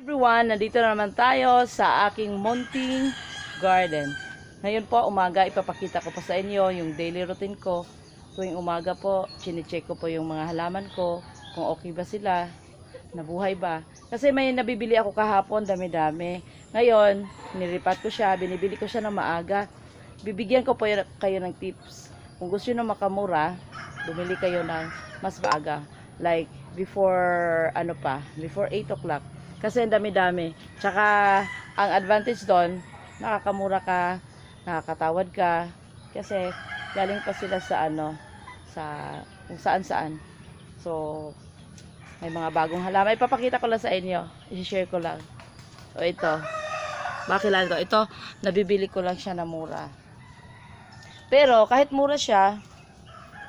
Everyone, nandito na naman tayo sa aking munting garden. Ngayon po, umaga, ipapakita ko po sa inyo yung daily routine ko. Tuwing umaga po, chine-check ko po yung mga halaman ko, kung okay ba sila, nabuhay ba. Kasi may nabibili ako kahapon, dami-dami. Ngayon, niripat ko siya, binibili ko siya ng maaga. Bibigyan ko po kayo ng tips. Kung gusto nyo na makamura, bumili kayo ng mas maaga. Like, before 8 o'clock. Kasi ang dami-dami. Tsaka, ang advantage doon, nakakamura ka, nakakatawad ka. Kasi, galing pa sila sa kung saan-saan. So, may mga bagong halaman. Ipapakita ko lang sa inyo. I-share ko lang. O, ito. Bakilala to. Ito, nabibili ko lang siya na mura. Pero, kahit mura siya,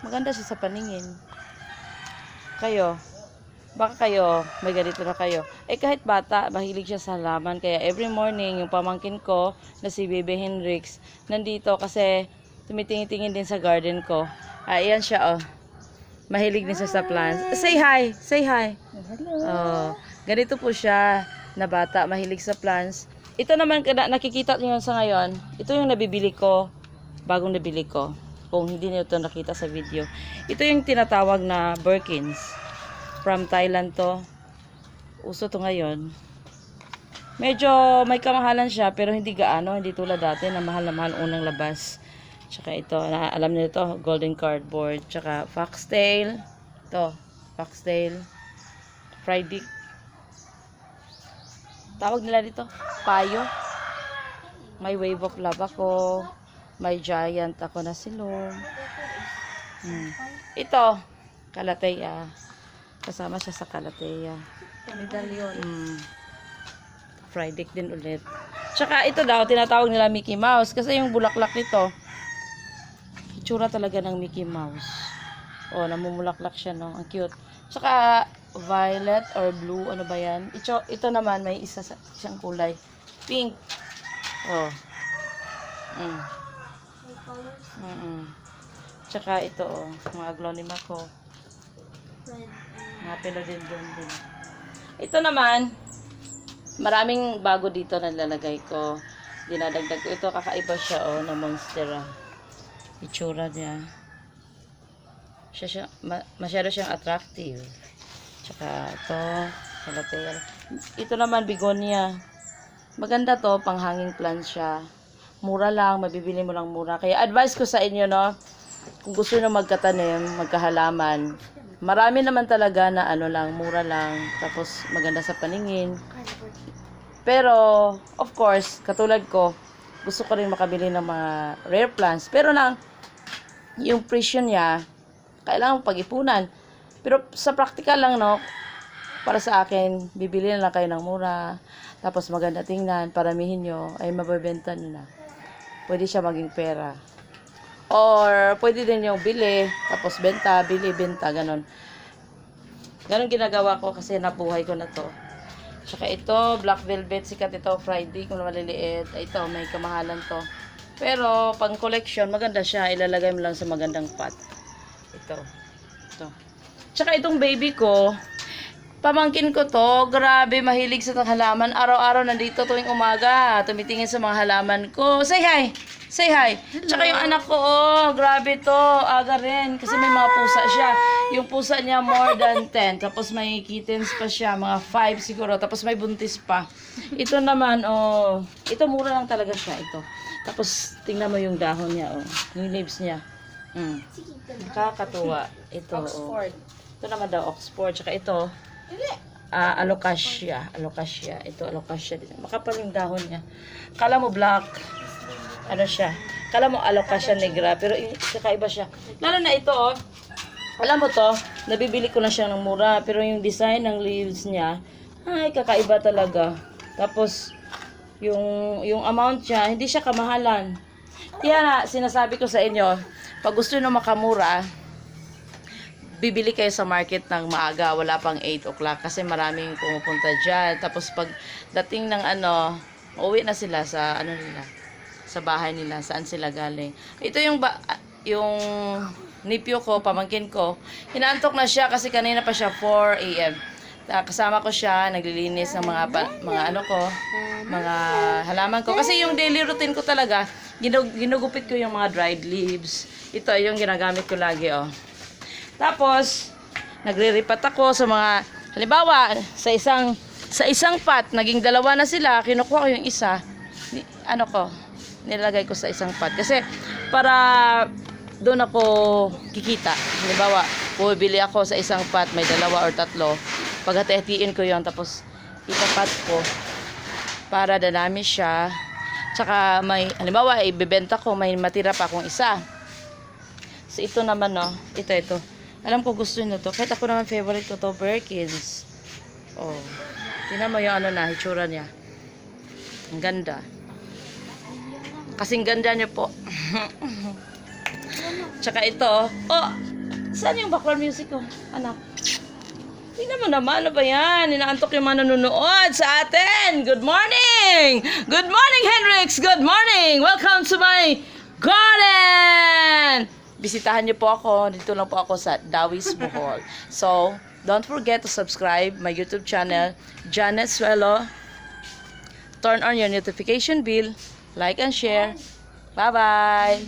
maganda siya sa paningin. Baka kayo, may ganito na kayo. Kahit bata, mahilig siya sa halaman. Kaya every morning, yung pamangkin ko, na si Bebe Hendrix, nandito kasi tumitingin-tingin din sa garden ko. Ayan siya, oh. Mahilig din siya sa plants. Say hi! Say hi! Hello. Oh, ganito po siya, na bata, mahilig sa plants. Ito naman, nakikita niyo sa ngayon, ito yung nabibili ko, bagong nabili ko. Kung hindi niyo ito nakita sa video. Ito yung tinatawag na Birkins. From Thailand to. Uso to ngayon. Medyo may kamahalan siya pero hindi gaano, hindi tulad dati na mahal na mahal unang labas. Tsaka ito, alam niyo ito, golden cardboard. Tsaka foxtail. Ito, foxtail. Fried dick. Tawag nila dito, payo. May wave of love ako. May giant ako na silong. Ito, kalateya. Kasama siya sa kalateya. Medallion. Fried dick din ulit. Tsaka ito daw, tinatawag nila Mickey Mouse. Kasi yung bulaklak nito, itsura talaga ng Mickey Mouse. Oh, namumulaklak siya, no? Ang cute. Tsaka, violet or blue, ano ba yan? Ito naman, may isang kulay. Pink. Oh. Tsaka ito, oh, mga aglonema ko. Mga philodendron din. Ito naman, maraming bago dito na nilalagay ko. Dinadagdag ko. Ito, kakaiba siya, oh, na monstera. Itsura niya. Masyado siyang attractive. Tsaka ito, kalateya. Ito naman, begonia. Maganda to, panghanging plant siya. Mura lang, mabibili mo lang mura. Kaya advice ko sa inyo, no, kung gusto nyo magkatanim, magkahalaman, marami naman talaga na mura lang, tapos maganda sa paningin. Pero, of course, katulad ko, gusto ko rin makabili ng mga rare plants. Pero yung presyo niya, kailangan pag-ipunan. Pero sa practical lang, no, para sa akin, bibili na lang kayo ng mura, tapos maganda tingnan, paramihin nyo, ay mababenta nyo na. Pwede siya maging pera. Or, pwede din yung bili, tapos benta, bili, benta, ganon. Ganon ginagawa ko kasi nabuhay ko na to. Tsaka ito, black velvet, sikat ito, Friday, kung maliliit. Ito, may kamahalan to. Pero, pang collection, maganda siya. Ilalagay mo lang sa magandang pot. Ito. Tsaka itong baby ko, pamangkin ko to, grabe, mahilig sa halaman. Araw-araw nandito tuwing umaga, tumitingin sa mga halaman ko. Say hi! Say hi! Tsaka yung anak ko, oh, grabe to, aga rin. Kasi may mga pusa siya. Yung pusa niya more than 10. Tapos may kittens pa siya, mga 5 siguro. Tapos may buntis pa. Ito naman, oh, ito mura lang talaga siya, ito. Tapos tingnan mo yung dahon niya, oh, yung leaves niya. Nakakatuwa. Ito, Oxford. Oh. Ito naman daw, Oxford. Tsaka ito, alocasia. Ito, alocasia din. Makapal yung dahon niya. Kala mo black. Ano siya? Kala mo alocasia negra. Pero kakaiba siya. Lalo na ito, oh. Alam mo to, nabibili ko na siya ng mura. Pero yung design ng leaves niya, ay, kakaiba talaga. Tapos, yung amount niya, hindi siya kamahalan. Kaya sinasabi ko sa inyo, pag gusto nyo makamura, bibili kayo sa market ng maaga, wala pang 8 o'clock kasi maraming pumupunta dyan. Tapos pag dating ng uwi na sila sa sa bahay nila, saan sila galing. Ito yung nipyo ko, pamangkin ko, inaantok na siya kasi kanina pa siya 4 AM. Kasama ko siya, naglilinis ng mga ano ko, mga halaman ko. Kasi yung daily routine ko talaga, ginugupit ko yung mga dried leaves. Ito yung ginagamit ko lagi, oh. Tapos, nagre-repat ako sa mga, halimbawa, sa isang pot, naging dalawa na sila, kinukuha ko yung isa, nilagay ko sa isang pot. Kasi, para doon ako kikita. Halimbawa, bumibili ako sa isang pot, may dalawa or tatlo. Paghati-hatiin ko yon, tapos itapat ko para dadami siya. Tsaka may, halimbawa, ibebenta ko, may matira pa akong isa. So, ito naman, no, ito. Alam ko gusto nyo to. Kahit ako naman favorite ko to, Birkins. Oh, tingnan mo yung hitsura niya. Ang ganda. Kasing ganda niya po. Tsaka ito, oh, saan yung background music ko, anak? Tingnan mo naman, ano ba yan? Inaantok yung mga nanonood sa atin. Good morning! Good morning, Henrix! Good morning! Welcome to my garden! Bisitahan niyo po ako. Dito lang po ako sa Dawis, Bohol. So, don't forget to subscribe my YouTube channel, Janet Suelo. Turn on your notification bell. Like and share. Bye-bye!